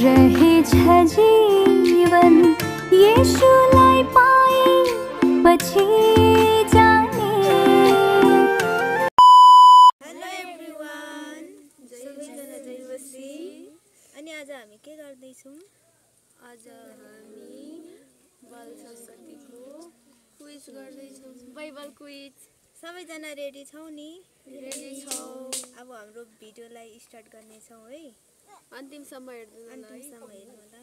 रहेछ जीवन येशूलाई पाए पछि जाने। हेलो एभ्रिवान, सबैजना जयवसी। अनि आज हामी के गर्दैछौँ? आज हामी बाल संस्कृतिको क्विज गर्दैछौँ, बाइबल क्विज। सबैजना रेडी छौँ नि? रेडी छौँ। अब हाम्रो भिडियोलाई स्टार्ट गर्नेछौँ है। अन्तिमसम्म हेर्नु होला। अन्तिमसम्म हेर्नु होला।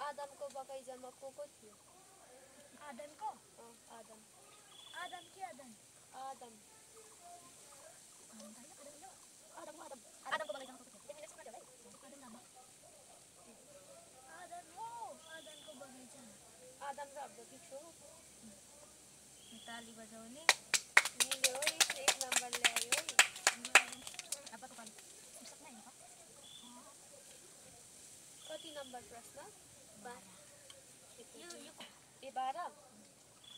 आदमको बगैँचामा को थियो? आदमको? आदम। आदम के आदम? आदम। आदमको बगैँचामा को थियो? आदम हो, आदमको बगैँचा। आदम शब्द फिक्स हो। ताली बजाउने। मिल्यो है, 1 नम्बर ल्यायो है। कति नम्बर प्रश्न? 12।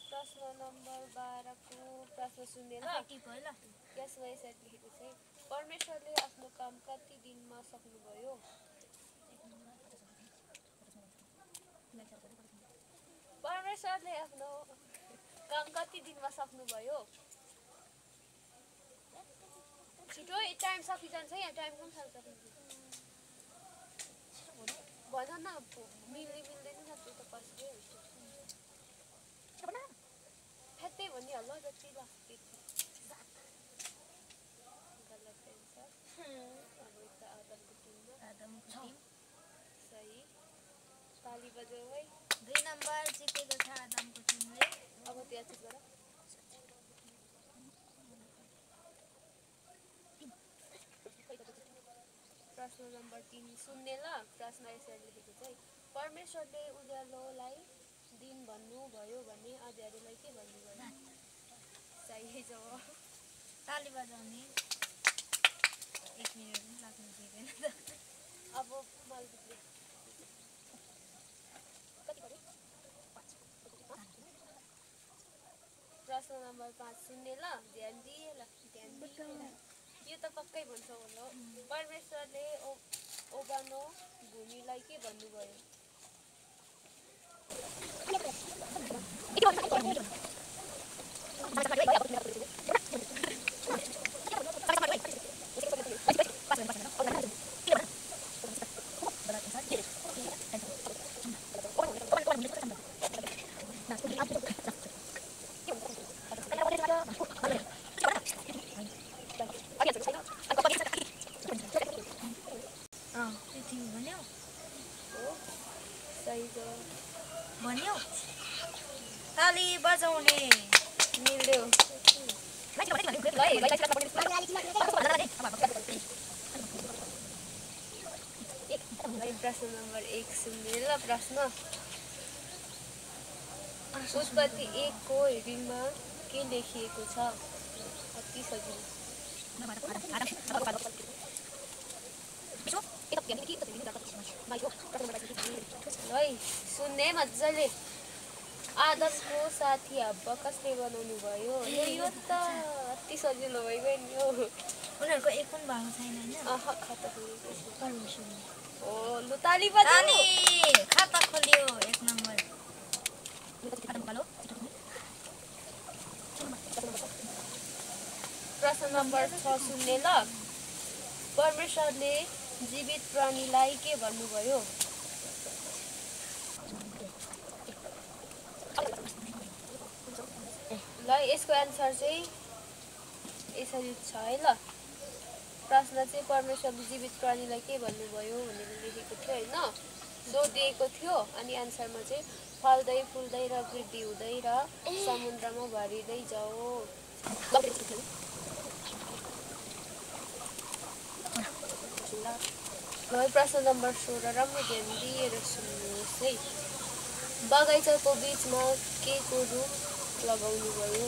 प्रश्न नम्बर 12 को प्रश्न सुन्ने ल। यसमा यसरी लेखेको छ, परमेश्वरले आफ्नो काम कति दिनमा सक्नुभयो? परमेश्वरले आफ्नो काम कति दिनमा सक्नुभयो? छिटो टाइम सकिजान्छ यहाँ, टाइम पनि सक्छ। भन न, मिल्दैन न त्यो त कसले फ्यात्तै भनिहाल्नु जति ल। गलत एन्सर। अब यता आदमको टिम सही। ताली बजाऊ है। 2 नम्बर जितेको छ आदमको टिमले। अब त्यो चेक गर। प्रश्न नम्बर 3 सुन्ने ल। प्रश्न यसरी लेखेको छ, परमेश्वरले उज्यालोलाई दिन भन्नुभयो भने अँध्यारोलाई के भन्नुभयो? सही जवाब। ताली बजाउने। 1 मिनेट पनि लाग्नु दिँदैन। अब मल्टिप्ले प्रश्न नम्बर 5 सुन्ने ल। ध्यान दिए ल, ध्यान दिए। यो त पक्कै भन्छ होला। परमेश्वरले ओबानो भूमिलाई के भन्नुभयो? पृथ्वी भन्यो? सही जवाब। भन्यो? ताली बजाउने मिल्यो प्रश्न नम्बर 1 सुन्ने ल प्रश्न उत्पत्ति 1 को हेडिङमा के लेखिएको छ अति सजिलो है सुन्ने मजाले आदमको साथी हब्बा कसले बनाउनु भयो यो त अति सजिलो भइगयो नि हो उनीहरूको एक पनि भएको छैन हैन खाता ओ लु ताली बजाऊ खाता खोल्यो 1 नम्बर प्रश्न नम्बर 6 सुन्ने ल परमेश्वरले जीवित प्राणीलाई के भन्नुभयो ल यसको एन्सर चाहिँ यसरी छ है ल प्रश्न चाहिँ परमेश्वरले जीवित प्राणीलाई के भन्नुभयो भनेर लेखेको थियो हैन सोधिएको थियो अनि एन्सरमा चाहिँ फल्दै फुल्दै र वृद्धि हुँदै र समुद्रमा भरिँदै जाओ प्रश्न नम्बर 16 राम्रो ध्यान दिएर सुन्नुहोस् है बगैँचाको बीचमा के को रुख लगाउनु भयो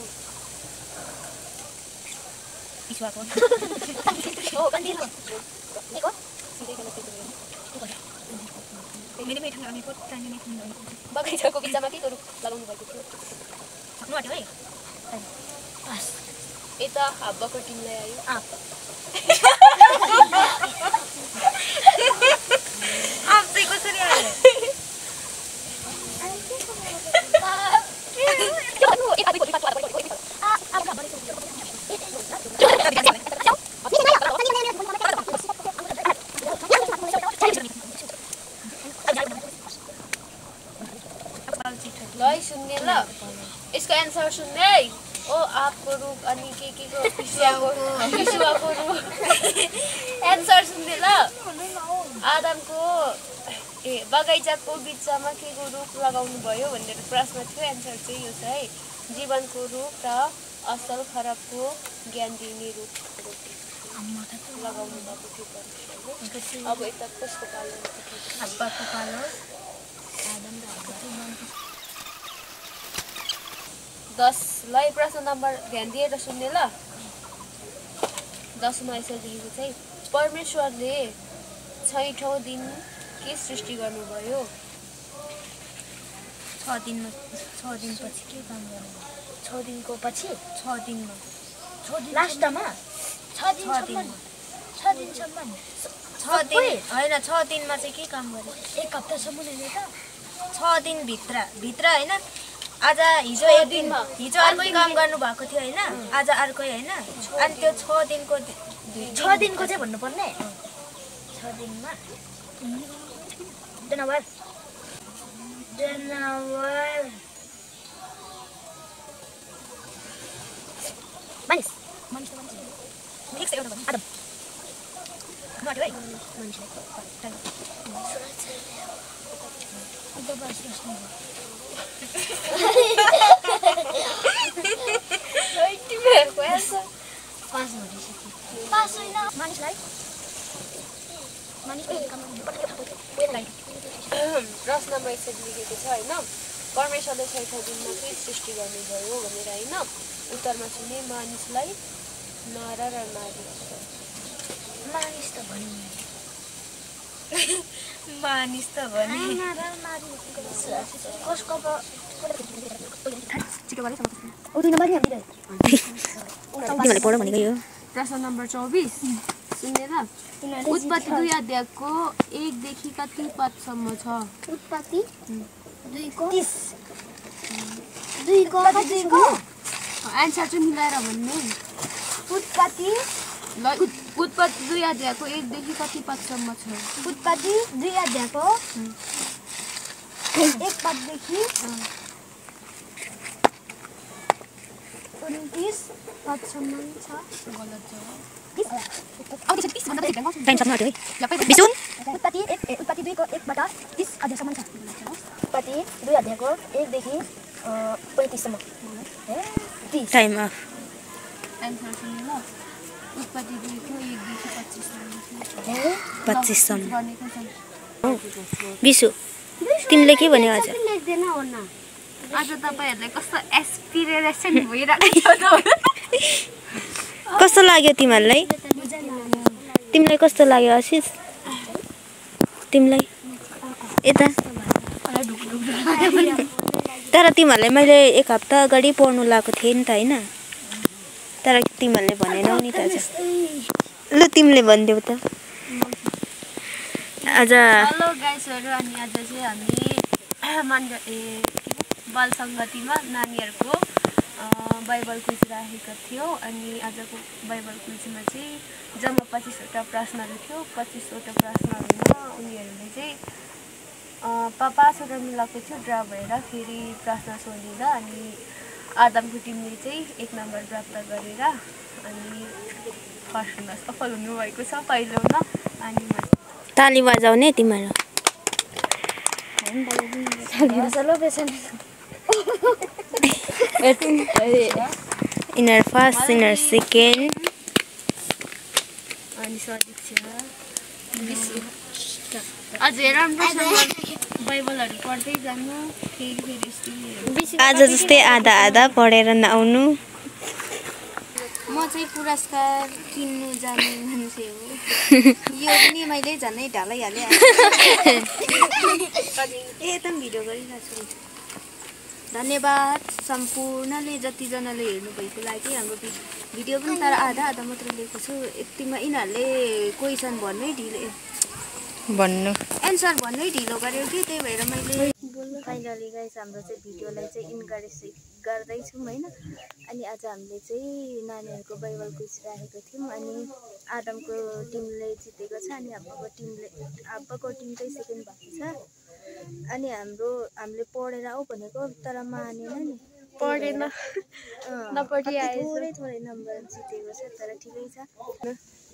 बगैँचाको बीचमा के को रुख लगाउनु भएको थियो यता हब्बाको टिमलाई आयो आप चाहिँ कसरी आयो ल सुन्ने ल यसको एन्सर सुन्ने है ओ आपको रुख अनि के को विश्वको रुख एन्सर सुन्ने ल आदमको बगैँचाको बिचमा के को रुख लगाउनु भयो भनेर प्रश्न थियो एन्सर चाहिँ यो छ है जीवनको रुख र असल खराबको ज्ञान दिने रुख लगाउनु भएको थियो परमेश्वरले अब यता कसको पालो हब्बाको पालो 10 ल प्रश्न नम्बर ध्यान दिएर सुन्ने ल 10 मा यसरी लेखेको चाहिँ परमेश्वरले 6औं दिन के सृष्टि गर्नुभयो 6 दिनपछि के काम गर्नुभयो 6 दिनको पछि 6 दिनमा लास्टमा 6 दिनसम्म 6 दिन हैन 6 दिनमा चाहिँ के काम गर्यो एक हप्तासम्म हैन त 6 दिन भित्र हैन आज हिजो एक दिन हिजो अर्कै काम गर्नु भएको थियो हैन आज अर्कै हैन अनि त्यो 6 दिनको 6 दिनको चाहिँ भन्नु पर्ने 6 दिनमा जनावर मानिस मिक्स एउटा भन्नु आदम नट है प्रश्नमा यसरी लेखेको छ हैन परमेश्वरले 6औं दिनमा के सृष्टि गर्नुभयो भनेर हैन उत्तरमा सुने मानिसलाई नर र नारी मानिस त भन्नु मानिस त भने कसको प्रश्न नम्बर 24 सुन्ने ल उत्पत्ति 2 अध्यायको 1 देखि कति पदसम्म छ उत्पत्ति 2 को 30 2 को एन्सर चाहिँ मिलाएर भन्ने उत्पत्ति उत्पत्ति 2 अध्यायको 1 देखि कति पदसम्म छ उत्पत्ति 2 अध्यायको 1 पददेखि 29 पदसम्म छ गलत जवाब उत्पत्ति 2 को 1 बाट 30 अध्यायसम्म छ उत्पत्ति 2 अध्यायको 1 देखि 35 सम्म टाइम अफ एन्सर सुन्नु ल उत्पत्ति 2 थियो 1 देखि 25 सम्म बनेको छ बिसु तिमीले के भन्यौ आज लेख्दैन होला आज तपाईहरुले कस्तो एस्पिरेसन भइरहेको छ त कस्तो लाग्यो तिमीलाई तिमीलाई कस्तो लाग्यो आशिष तिमीलाई यता तर तिमीहरूलाई मैले 1 हप्ता अगाडि पढ्नु लागेको थिएँ नि त हैन तर तिमीहरूले भनेनौ नि त आज ल तिमीले भनिदेऊ त आज हेलो गाइसहरु अनि आज चाहिँ हामी बाल संगतिमा नानीहरुको बाइबल क्विज राखेको थियो अनि आजको बाइबल क्विजमा चाहिँ जम्मा 25 वटा प्रश्नहरु थियो 25 वटा प्रश्नहरुमा उनीहरुले चाहिँ पाँचवटा मिलाएको थियो ड्रा भएर फेरि प्रश्न सोधिँदा अनि आदमको टिमले चाहिँ 1 नम्बर प्राप्त गरेर अनि फर्स्टमा सफल हुनुभएको छ पहिलोमा अनि ताली बजाउने तिमीहरू इनर फर्स्ट इनर सेकेन्ड अनि सदीक्षा अझै राम्रोसँग बाइबलहरु पढ्दै जानु फेरि आज जस्तै आधा आधा पढेर नआउनु म चाहिँ पुरस्कार किन्नु जाने मान्छे हो यो पनि मैले झनै ढालाइहाले एकदम भिडियो गरिरहेको छु धन्यवाद सम्पूर्णले जतिजनाले हेर्नुभएको लागि हाम्रो भिडियो पनि तर आधा आधा मात्र लिएको छु यतिमा यिनीहरूले क्वेसन भन्नै ढिलो भन्नु एन्सर भन्नै ढिलो गर्यो कि त्यही भएर मैले फाइनली गाइस हाम्रो चाहिँ भिडियोलाई चाहिँ इन्करेज गर्दैछौँ हैन अनि आज हामीले चाहिँ नानीहरूको बाइबल क्विज राखेको थियौँ अनि आदमको टिमले जितेको छ अनि अब्बाको टिम चाहिँ सेकेन्ड भएको छ अनि हामीले पढेर आऊ भनेको तर मानेन नि पढेन थोरै नम्बर जितेको छ तर ठिकै छ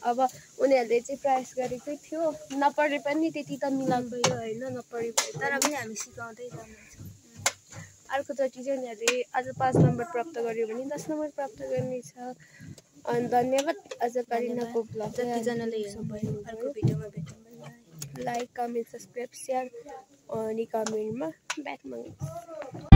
अब उनीहरूले चाहिँ प्रयास गरेकै थियो नपढे पनि त्यति त मिलाएको होइन नपढे तर पनि हामी सिकाउँदै जान्छौँ अर्कोचोटि चाहिँ उनीहरूले आज 5 नम्बर प्राप्त गर्यो भने 10 नम्बर प्राप्त गर्नेछ अनि धन्यवाद आज करिनाको ब्लग जतिजनाले हेर्नुभयो अर्को भिडियोमा भेटौँ लाइक कमेन्ट सब्सक्राइब सेयर अनि कमेन्टमा ब्याक माग्नु